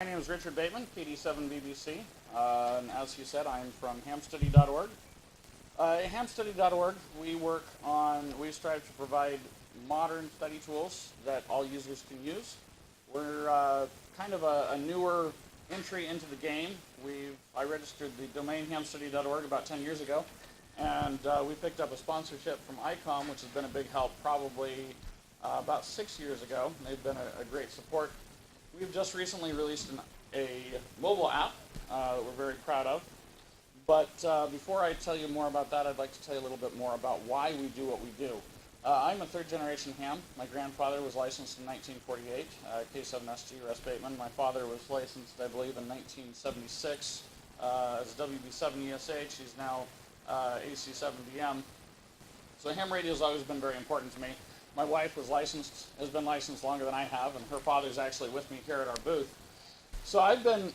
My name is Richard Bateman, PD7BBC, and as you said, I'm from Hamstudy.org. Hamstudy.org, we strive to provide modern study tools that all users can use. We're kind of a newer entry into the game. I registered the domain hamstudy.org about 10 years ago, and we picked up a sponsorship from ICOM, which has been a big help probably about 6 years ago. They've been a great support. We've just recently released a mobile app that we're very proud of. But before I tell you more about that, I'd like to tell you a little bit more about why we do what we do. I'm a third-generation ham. My grandfather was licensed in 1948, K7SG or S. Bateman. My father was licensed, I believe, in 1976 as WB7 ESH. He's now AC7DM. So ham radio has always been very important to me. My wife has been licensed longer than I have, and her father's actually with me here at our booth. So I've been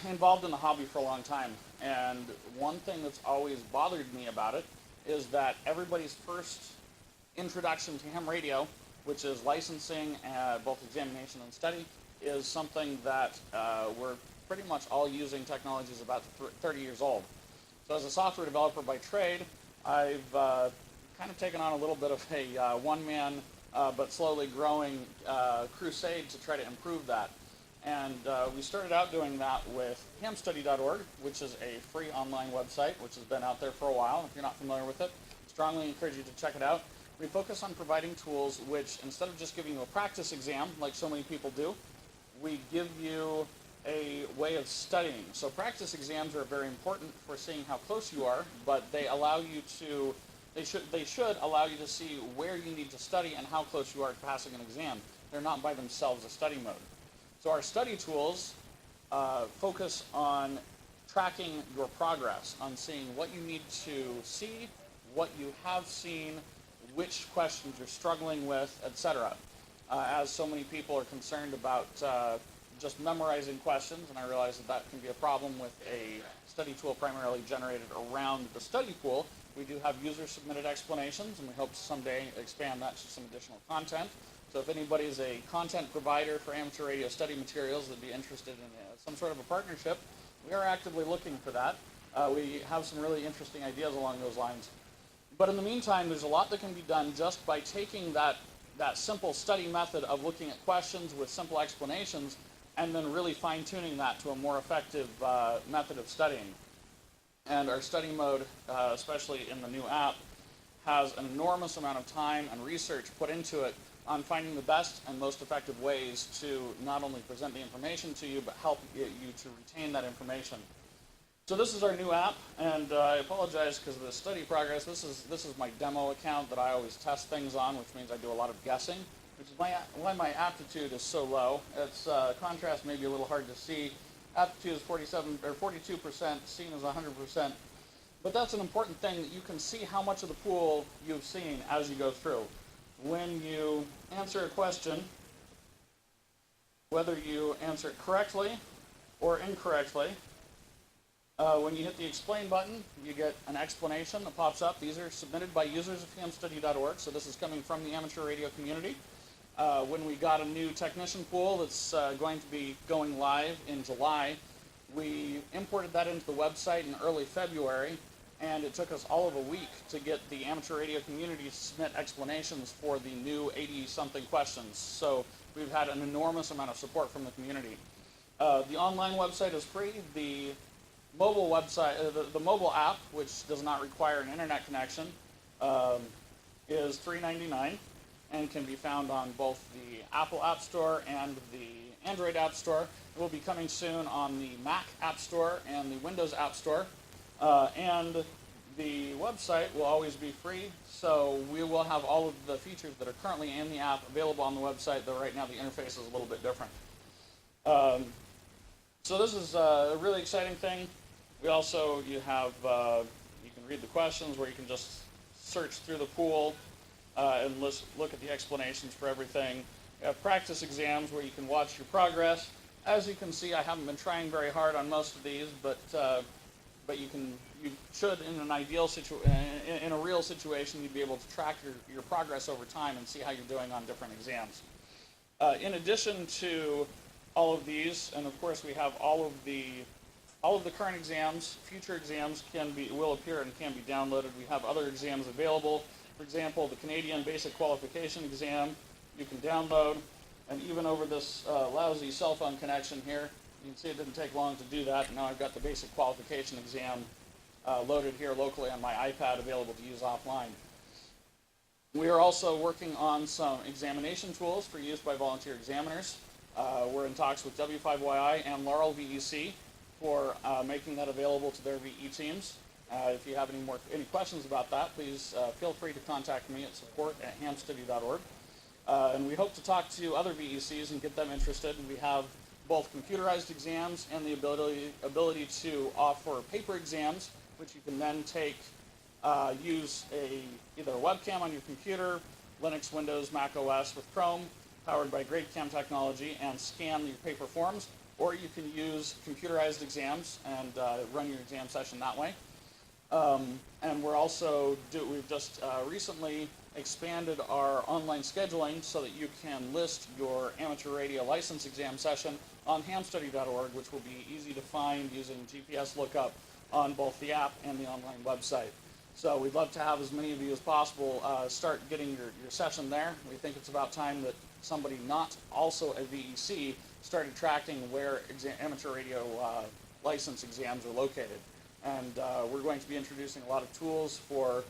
involved in the hobby for a long time, and one thing that's always bothered me about it is that everybody's first introduction to ham radio, which is licensing, both examination and study, is something that we're pretty much all using technologies about 30 years old. So as a software developer by trade, I've kind of taken on a little bit of a one-man but slowly growing crusade to try to improve that. And we started out doing that with hamstudy.org, which is a free online website, which has been out there for a while. If you're not familiar with it, strongly encourage you to check it out. We focus on providing tools which, instead of just giving you a practice exam, like so many people do, we give you a way of studying. So practice exams are very important for seeing how close you are, but they allow you to They should allow you to see where you need to study and how close you are to passing an exam. They're not by themselves a study mode. So our study tools focus on tracking your progress, on seeing what you need to see, what you have seen, which questions you're struggling with, etc. As so many people are concerned about just memorizing questions, and I realize that can be a problem with a study tool primarily generated around the study pool. We do have user-submitted explanations, and we hope to someday expand that to some additional content. So if anybody is a content provider for amateur radio study materials that'd be interested in some sort of a partnership, we are actively looking for that. We have some really interesting ideas along those lines. But in the meantime, there's a lot that can be done just by taking that simple study method of looking at questions with simple explanations and then really fine-tuning that to a more effective method of studying. And our study mode, especially in the new app, has an enormous amount of time and research put into it on finding the best and most effective ways to not only present the information to you, but help you to retain that information. So this is our new app, and I apologize because of the study progress. This is my demo account that I always test things on, which means I do a lot of guessing, which is why my aptitude is so low. Its contrast may be a little hard to see. Aptitude is 47 or 42%, seen as 100%. But that's an important thing, that you can see how much of the pool you've seen as you go through. When you answer a question, whether you answer it correctly or incorrectly, when you hit the explain button, you get an explanation that pops up. These are submitted by users of hamstudy.org, so this is coming from the amateur radio community. When we got a new technician pool that's going to be going live in July, we imported that into the website in early February, and it took us all of a week to get the amateur radio community to submit explanations for the new 80-something questions. So we've had an enormous amount of support from the community. The online website is free. The mobile website, the mobile app, which does not require an internet connection, is $3.99 and can be found on both the Apple App Store and the Android App Store. It will be coming soon on the Mac App Store and the Windows App Store. And the website will always be free, so we will have all of the features that are currently in the app available on the website, though right now the interface is a little bit different. So this is a really exciting thing. We also, you can read the questions where you can just search through the pool and look at the explanations for everything. You have practice exams where you can watch your progress. As you can see, I haven't been trying very hard on most of these, but you should, in an ideal in a real situation, you'd be able to track your progress over time and see how you're doing on different exams. In addition to all of these, and of course we have all of the current exams. Future exams will appear and can be downloaded. We have other exams available. For example, the Canadian Basic Qualification Exam you can download, and even over this lousy cell phone connection here, you can see it didn't take long to do that. Now I've got the Basic Qualification Exam loaded here locally on my iPad, available to use offline. We are also working on some examination tools for use by volunteer examiners. We're in talks with W5YI and Laurel VEC for making that available to their VE teams. If you have any questions about that, please feel free to contact me at support@hamstudy.org. And we hope to talk to other VECs and get them interested. We have both computerized exams and the ability to offer paper exams, which you can then take, use either a webcam on your computer, Linux, Windows, Mac OS with Chrome, powered by GradeCam technology, and scan your paper forms, or you can use computerized exams and run your exam session that way. And we've just recently expanded our online scheduling so that you can list your amateur radio license exam session on hamstudy.org, which will be easy to find using GPS lookup on both the app and the online website. So we'd love to have as many of you as possible start getting your session there. We think it's about time that somebody not also a VEC started tracking where amateur radio license exams are located. And we're going to be introducing a lot of tools for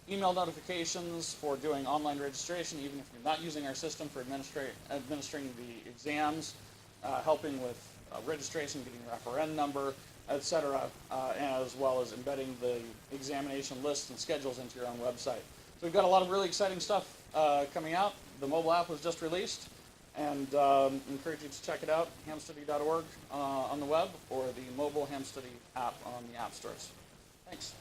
email notifications, for doing online registration, even if you're not using our system, for administering the exams, helping with registration, getting your FRN number, etc., as well as embedding the examination lists and schedules into your own website. So we've got a lot of really exciting stuff coming out. The mobile app was just released, and encourage you to check it out, hamstudy.org on the web, or the mobile Hamstudy app on the app stores. Thanks.